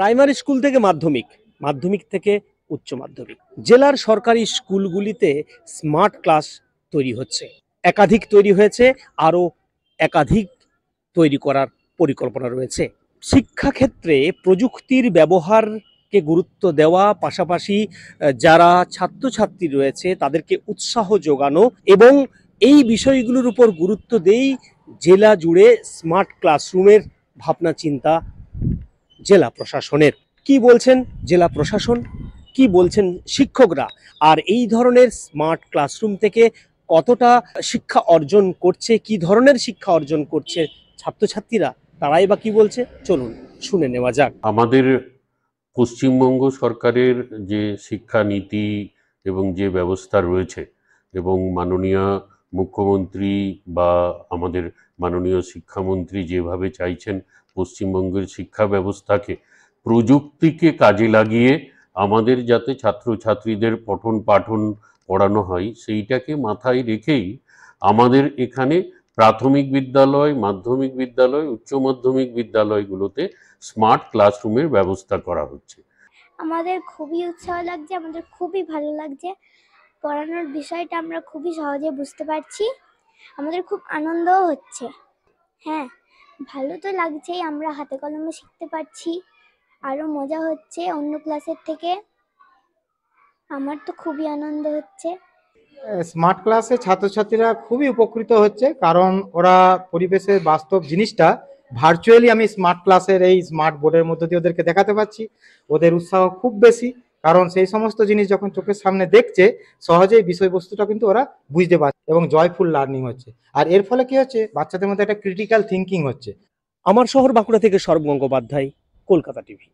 Primary school থেকে মাধ্যমিক, মাধ্যমিক থেকে উচ্চ মাধ্যমিক, জেলার সরকারি স্কুলগুলিতে স্মার্ট ক্লাস তৈরি হচ্ছে, একাধিক তৈরি হয়েছে, আরও একাধিক তৈরি করার পরিকল্পনা রয়েছে। শিক্ষাক্ষেত্রে প্রযুক্তির ব্যবহারকে গুরুত্ব দেওয়া, পাশাপাশি যারা ছাত্রছাত্রী রয়েছে তাদেরকে উৎসাহ যোগানো এবং এই বিষয়গুলোর উপর গুরুত্ব দেই জেলা জুড়ে স্মার্ট ক্লাসরুমের ভাবনা চিন্তা জেলা প্রশাসনের। কি বলছেন জেলা প্রশাসন, কি বলছেন শিক্ষকরা, আর এই ধরনের স্মার্ট ক্লাসরুম থেকে কতটা শিক্ষা অর্জন করছে, কি ধরনের শিক্ষা অর্জন করছে ছাত্রছাত্রীরা, তারাই বা কি বলছে, চলুন শুনে নেওয়া যাক। আমাদের পশ্চিমবঙ্গ সরকারের যে শিক্ষা নীতি এবং যে ব্যবস্থা রয়েছে এবং মাননীয় মুখ্যমন্ত্রী বা আমাদের মাননীয় শিক্ষামন্ত্রী যেভাবে চাইছেন পশ্চিমবঙ্গের শিক্ষা ব্যবস্থাকে প্রযুক্তিকে কাজে লাগিয়ে আমাদের যাতে ছাত্রছাত্রীদের পঠন পাঠন পড়ানো হয় সেইটাকে মাথায় রেখেই আমাদের এখানে প্রাথমিক বিদ্যালয়, মাধ্যমিক বিদ্যালয়, উচ্চ মাধ্যমিক বিদ্যালয়গুলোতে স্মার্ট ক্লাসরুমের ব্যবস্থা করা হচ্ছে। আমাদের খুবই উৎসাহ লাগছে, আমাদের খুবই ভালো লাগছে। পড়ানোর বিষয়টা আমরা খুবই সহজে বুঝতে পারছি, আমাদের খুব আনন্দও হচ্ছে। হ্যাঁ, ভালো তো লাগছেই, আমরা হাতে কলমে শিখতে পারছি, আরও মজা হচ্ছে অন্য ক্লাসের থেকে। আমার তো খুবই আনন্দ হচ্ছে। স্মার্ট ক্লাসে ছাত্রছাত্রীরা খুবই উপকৃত হচ্ছে, কারণ ওরা পরিবেশের বাস্তব জিনিসটা ভার্চুয়ালি আমি স্মার্ট ক্লাসের এই স্মার্ট বোর্ডের মধ্য দিয়ে ওদেরকে দেখাতে পারছি। ওদের উৎসাহ খুব বেশি, কারণ সেই সমস্ত জিনিস যখন চোখের সামনে দেখছে সহজেই বিষয়বস্তুটা কিন্তু ওরা বুঝতে পারছে এবং জয়ফুল লার্নিং হচ্ছে। আর এর ফলে কি হচ্ছে, বাচ্চাদের মধ্যে একটা ক্রিটিক্যাল থিঙ্কিং হচ্ছে। আমার শহর বাঁকুড়া থেকে সৌরভ গঙ্গোপাধ্যায়, কলকাতা টিভি।